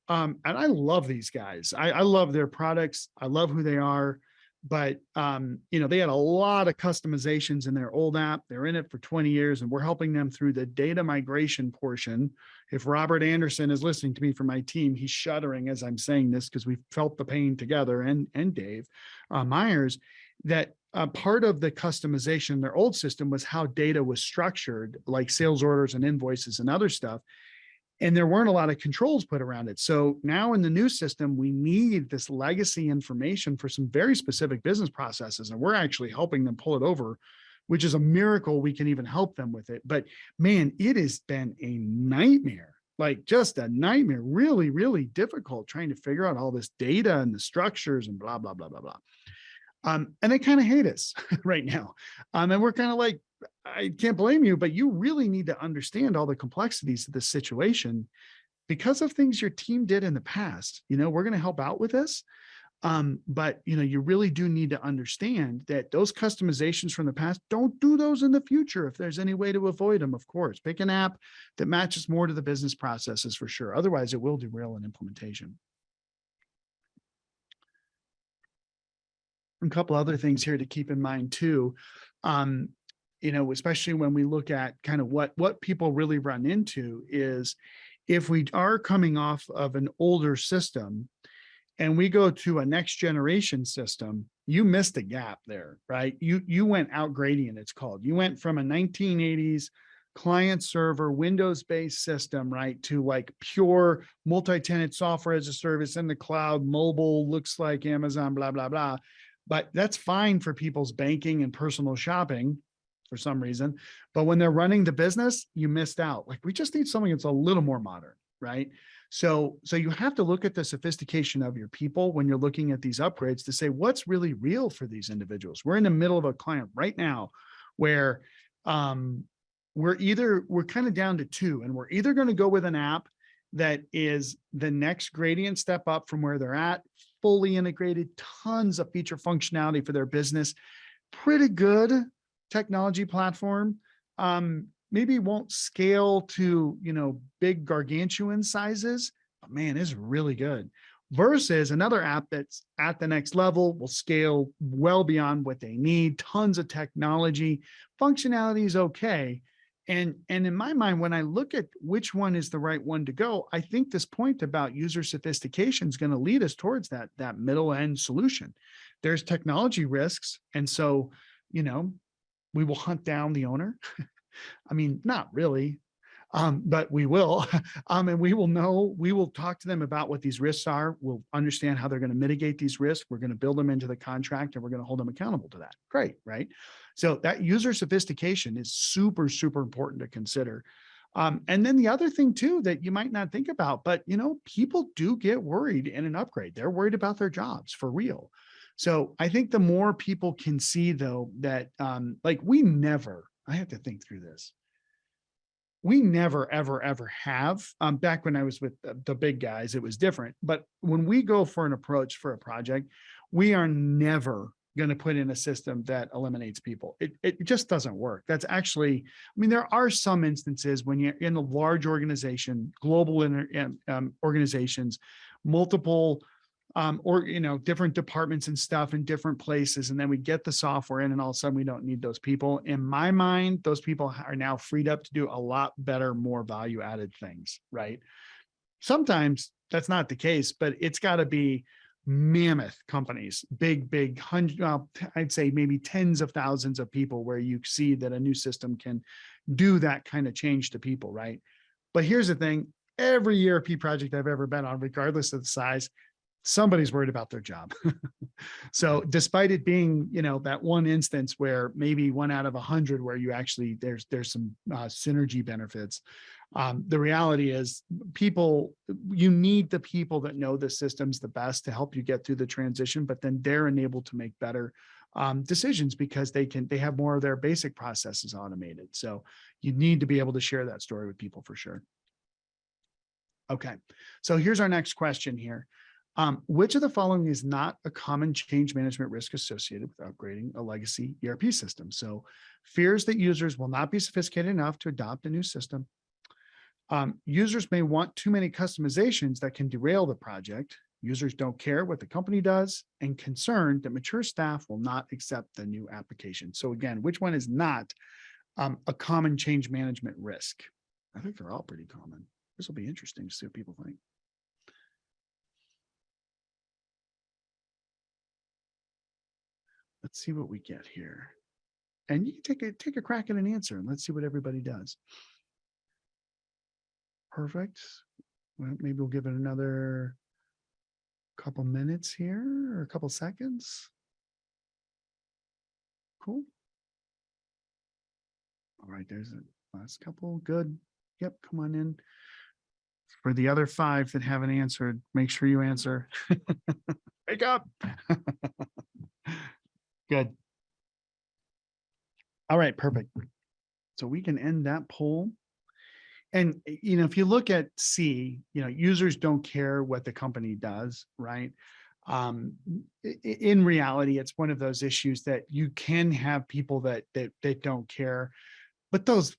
and I love these guys. I love their products. I love who they are. But, they had a lot of customizations in their old app. They're in it for 20 years, and we're helping them through the data migration portion. If Robert Anderson is listening to me from my team, he's shuddering as I'm saying this, because we've felt the pain together, and Dave Myers, that part of the customization in their old system was how data was structured, like sales orders and invoices and other stuff. And there weren't a lot of controls put around it. So now in the new system, we need this legacy information for some very specific business processes. And we're actually helping them pull it over, which is a miracle we can even help them with it. But man, it has been a nightmare, like just a nightmare, really, really difficult trying to figure out all this data and the structures and blah, blah, blah, blah, blah. And they kind of hate us right now. And we're kind of like, I can't blame you, but you really need to understand all the complexities of this situation because of things your team did in the past. We're going to help out with this. But you really do need to understand that those customizations from the past, don't do those in the future. If there's any way to avoid them, of course, pick an app that matches more to the business processes for sure. Otherwise, it will derail an implementation. A couple other things here to keep in mind too. Especially when we look at kind of what people really run into is, if we are coming off of an older system and we go to a next generation system, you missed a gap there, right? You went out gradient, it's called. You went from a 1980s client server Windows-based system, right, to like pure multi-tenant software as a service in the cloud, mobile, looks like Amazon, blah, blah, blah. But that's fine for people's banking and personal shopping for some reason. But when they're running the business, you missed out. Like, we just need something that's a little more modern, right? So you have to look at the sophistication of your people when you're looking at these upgrades to say, what's really real for these individuals? We're in the middle of a client right now where we're kind of down to two, and we're either going to go with an app that is the next gradient step up from where they're at, fully integrated, tons of feature functionality for their business, pretty good technology platform, maybe won't scale to, big gargantuan sizes, but man, is really good. Versus another app that's at the next level, will scale well beyond what they need, tons of technology, functionality is okay. And in my mind, when I look at which one is the right one to go, I think this point about user sophistication is going to lead us towards that middle end solution. There's technology risks. And so, we will hunt down the owner. I mean, not really, but we will. And we will talk to them about what these risks are. We'll understand how they're going to mitigate these risks. We're going to build them into the contract, and we're going to hold them accountable to that. Great, right? So that user sophistication is super, super important to consider. And then the other thing too, that you might not think about, but people do get worried in an upgrade. They're worried about their jobs for real. So I think the more people can see though, that I have to think through this. We never, ever, ever have. Back when I was with the big guys, it was different. But when we go for an approach for a project, we are never going to put in a system that eliminates people. It just doesn't work. That's actually, there are some instances when you're in a large organization, global organizations, multiple different departments and stuff in different places. And then we get the software in and all of a sudden we don't need those people. In my mind, those people are now freed up to do a lot better, more value added things, right? Sometimes that's not the case, but it's got to be mammoth companies, big, I'd say maybe tens of thousands of people where you see that a new system can do that kind of change to people, right? But here's the thing, every ERP project I've ever been on, regardless of the size, somebody's worried about their job. So despite it being, that one instance where maybe 1 out of 100 where you actually, there's some synergy benefits. The reality is you need the people that know the systems the best to help you get through the transition, but then they're enabled to make better decisions because they have more of their basic processes automated. So you need to be able to share that story with people for sure. Okay, so here's our next question here. Which of the following is not a common change management risk associated with upgrading a legacy ERP system? So fears that users will not be sophisticated enough to adopt a new system. Users may want too many customizations that can derail the project. Users don't care what the company does, and concerned that mature staff will not accept the new application. So again, which one is not a common change management risk? I think they're all pretty common. This will be interesting to see what people think. Let's see what we get here. And you can take a crack at an answer and let's see what everybody does. Perfect. Well, maybe we'll give it another couple minutes here or a couple seconds. Cool. All right, there's the last couple. Good. Yep, come on in. For the other 5 that haven't answered, make sure you answer. Wake up. Good. All right, perfect. So we can end that poll. And, if you look at C, users don't care what the company does, right? In reality, it's one of those issues that you can have people that don't care, but those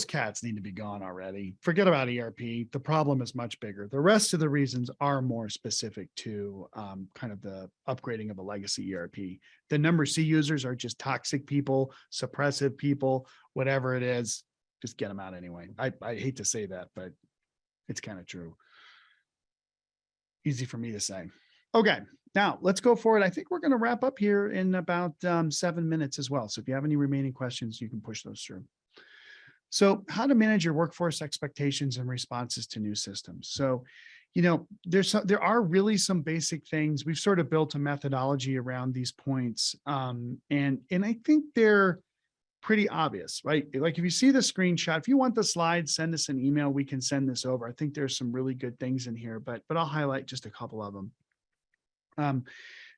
cats need to be gone already. Forget about ERP. The problem is much bigger. The rest of the reasons are more specific to kind of the upgrading of a legacy ERP. The number C users are just toxic people, suppressive people, whatever it is, just get them out anyway. I hate to say that, but it's kind of true. Easy for me to say. Okay, now let's go forward. I think we're going to wrap up here in about 7 minutes as well. So if you have any remaining questions, you can push those through. So how to manage your workforce expectations and responses to new systems. So, there are really some basic things. We've sort of built a methodology around these points. And I think they're pretty obvious, right? Like if you see the screenshot, if you want the slides, send us an email, we can send this over. I think there's some really good things in here, but I'll highlight just a couple of them.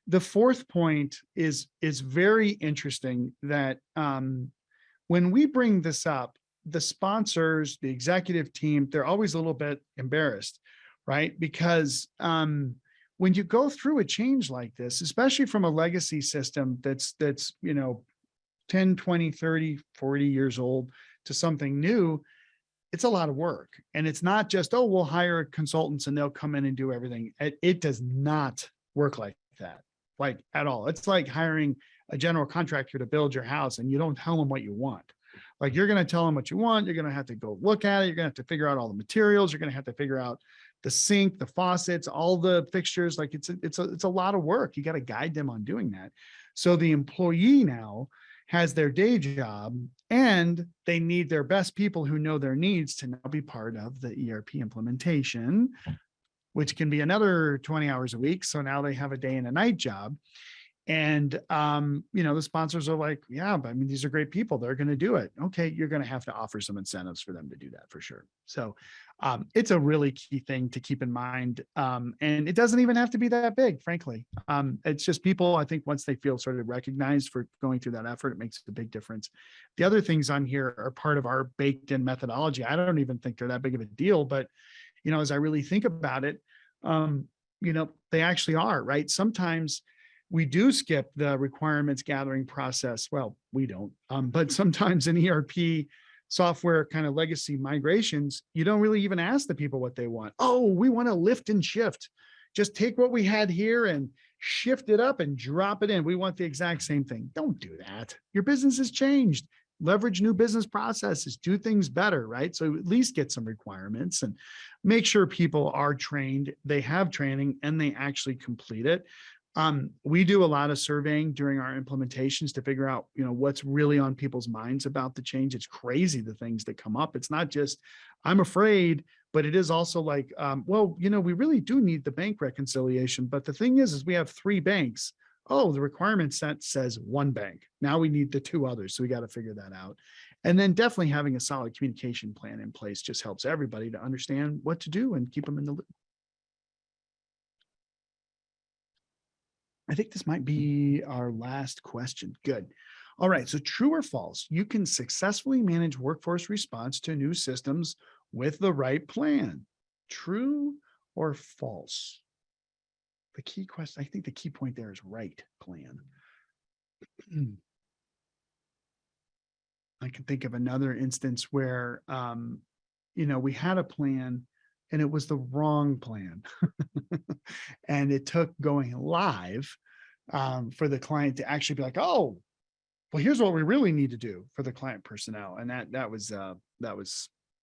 The 4th point is very interesting that when we bring this up, the sponsors, the executive team, they're always a little bit embarrassed, right? Because when you go through a change like this, especially from a legacy system that's 10, 20, 30, 40 years old to something new, it's a lot of work. And it's not just, oh, we'll hire consultants and they'll come in and do everything. It does not work like that, like at all. It's like hiring a general contractor to build your house and you don't tell them what you want. Like you're going to tell them what you want. You're going to have to go look at it. You're going to have to figure out all the materials. You're going to have to figure out the sink, the faucets, all the fixtures. Like it's a lot of work. You got to guide them on doing that. So the employee now has their day job and they need their best people who know their needs to now be part of the ERP implementation, which can be another 20 hours a week. So now they have a day and a night job. And, the sponsors are like, yeah, but I mean, these are great people. They're going to do it. Okay. You're going to have to offer some incentives for them to do that for sure. So it's a really key thing to keep in mind. And it doesn't even have to be that big, frankly. It's just people, I think once they feel sort of recognized for going through that effort, it makes a big difference. The other things on here are part of our baked in methodology. I don't even think they're that big of a deal, but, as I really think about it, they actually are, right? Sometimes we do skip the requirements gathering process. Well, we don't, but sometimes in ERP software kind of legacy migrations, you don't really even ask the people what they want. Oh, we want to lift and shift. Just take what we had here and shift it up and drop it in. We want the exact same thing. Don't do that. Your business has changed. Leverage new business processes, do things better, right? So at least get some requirements and make sure people are trained, they have training, and they actually complete it. We do a lot of surveying during our implementations to figure out, what's really on people's minds about the change. It's crazy, the things that come up. It's not just, I'm afraid, but it is also like, we really do need the bank reconciliation. But the thing is we have 3 banks. Oh, the requirement set says 1 bank. Now we need the 2 others. So we got to figure that out. And then definitely having a solid communication plan in place just helps everybody to understand what to do and keep them in the loop. I think this might be our last question. Good. All right. So true or false, you can successfully manage workforce response to new systems with the right plan. True or false? The key question, I think the key point there is right plan. I can think of another instance where, we had a plan and it was the wrong plan. And it took going live for the client to actually be like, oh, well, here's what we really need to do for the client personnel. And that was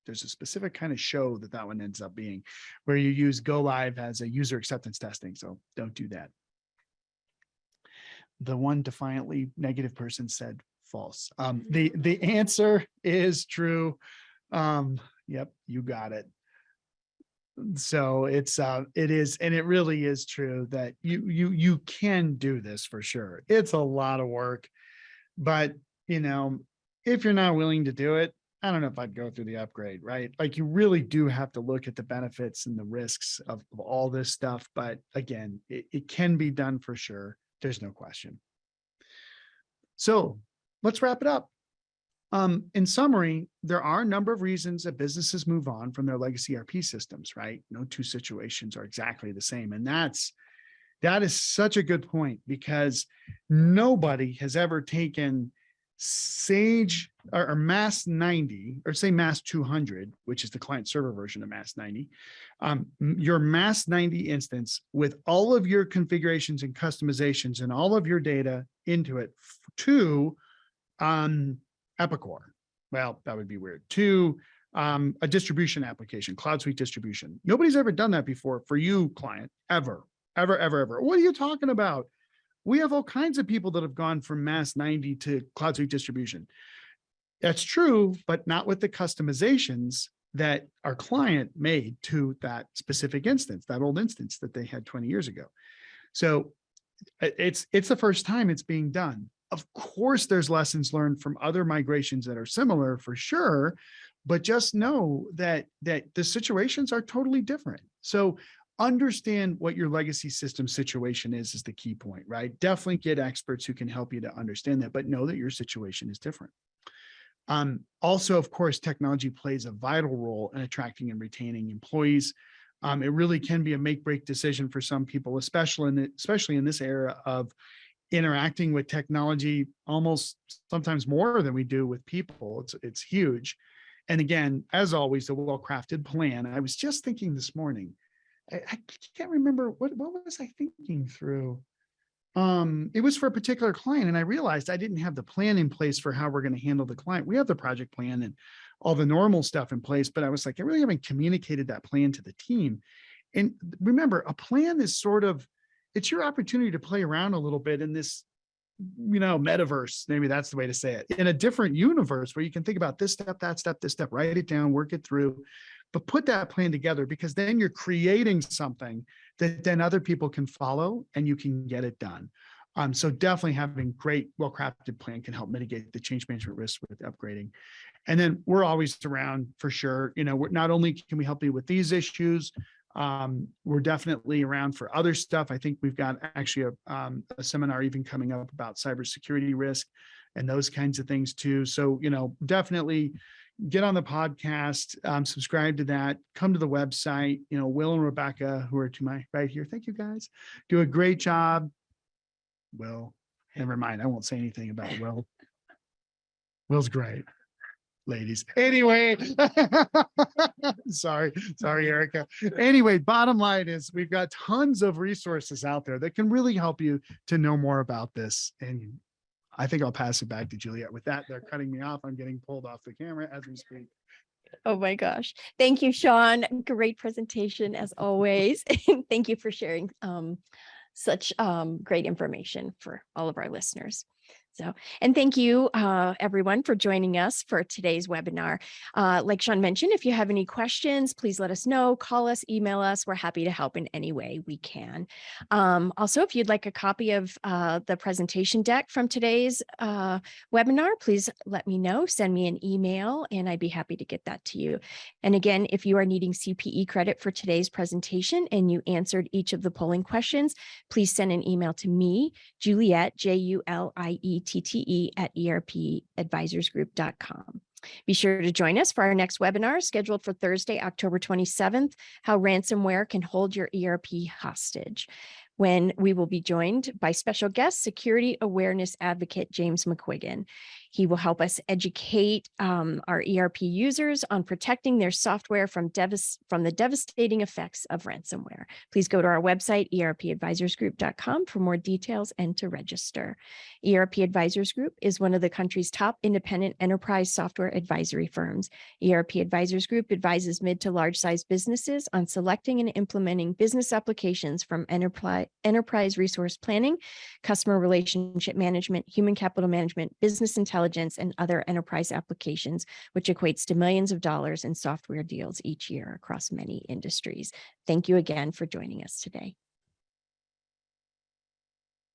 there's a specific kind of show that one ends up being where you use go live as a user acceptance testing. So don't do that. The one defiantly negative person said false. The answer is true. Yep, you got it. So it is, and it really is true that you can do this for sure. It's a lot of work, but if you're not willing to do it, I don't know if I'd go through the upgrade, right? Like you really do have to look at the benefits and the risks of all this stuff. But again, it can be done for sure. There's no question. So let's wrap it up. In summary, there are a number of reasons that businesses move on from their legacy ERP systems, right? No 2 situations are exactly the same. And that is such a good point because nobody has ever taken Sage or Mass 90, or say Mass 200, which is the client server version of Mass 90, your Mass 90 instance with all of your configurations and customizations and all of your data into it to Epicor. Well, that would be weird. To a distribution application, Cloud Suite distribution. Nobody's ever done that before for you, client, ever. What are you talking about? We have all kinds of people that have gone from Mass 90 to Cloud Suite distribution. That's true, but not with the customizations that our client made to that specific instance, that old instance that they had 20 years ago. So it's the first time it's being done. Of course, there's lessons learned from other migrations that are similar for sure, but just know that the situations are totally different. So understand what your legacy system situation is the key point, right? Definitely get experts who can help you to understand that, but know that your situation is different. Also, of course, technology plays a vital role in attracting and retaining employees. It really can be a make-break decision for some people, especially in this era of interacting with technology almost sometimes more than we do with people. It's huge. And again, as always, the well-crafted plan. I was just thinking this morning, I can't remember what was I thinking through. It was for a particular client, and I realized I didn't have the plan in place for how we're going to handle the client. We have the project plan and all the normal stuff in place, but I was like, I really haven't communicated that plan to the team. And remember, a plan is it's your opportunity to play around a little bit in this, metaverse. Maybe that's the way to say it, in a different universe where you can think about this step, that step, this step, write it down, work it through, but put that plan together, because then you're creating something that then other people can follow and you can get it done. So definitely having great, well-crafted plan can help mitigate the change management risk with upgrading. And then we're always around for sure. We're not only can we help you with these issues, we're definitely around for other stuff. I think we've got actually a seminar even coming up about cybersecurity risk and those kinds of things too. So, definitely get on the podcast, subscribe to that, come to the website. Will and Rebecca, who are to my right here, thank you guys, do a great job. Will, never mind. I won't say anything about Will. Will's great, ladies. Anyway, sorry, Erica. Anyway, bottom line is we've got tons of resources out there that can really help you to know more about this. And I think I'll pass it back to Juliet. With that, they're cutting me off. I'm getting pulled off the camera as we speak. Oh my gosh. Thank you, Sean. Great presentation as always. And thank you for sharing such great information for all of our listeners. And thank you everyone for joining us for today's webinar. Like Sean mentioned, if you have any questions, please let us know, call us, email us. We're happy to help in any way we can. Also, if you'd like a copy of the presentation deck from today's webinar, please let me know, send me an email, and I'd be happy to get that to you. And again, if you are needing CPE credit for today's presentation and you answered each of the polling questions, please send an email to me, Juliet, JULIETTE at erpadvisorsgroup.com. Be sure to join us for our next webinar scheduled for Thursday, October 27th, How Ransomware Can Hold Your ERP Hostage, when we will be joined by special guest, security awareness advocate, James McQuiggan. He will help us educate our ERP users on protecting their software from the devastating effects of ransomware. Please go to our website, erpadvisorsgroup.com, for more details and to register. ERP Advisors Group is one of the country's top independent enterprise software advisory firms. ERP Advisors Group advises mid to large-sized businesses on selecting and implementing business applications from enterprise resource planning, customer relationship management, human capital management, business intelligence, and other enterprise applications, which equates to millions of dollars in software deals each year across many industries. Thank you again for joining us today.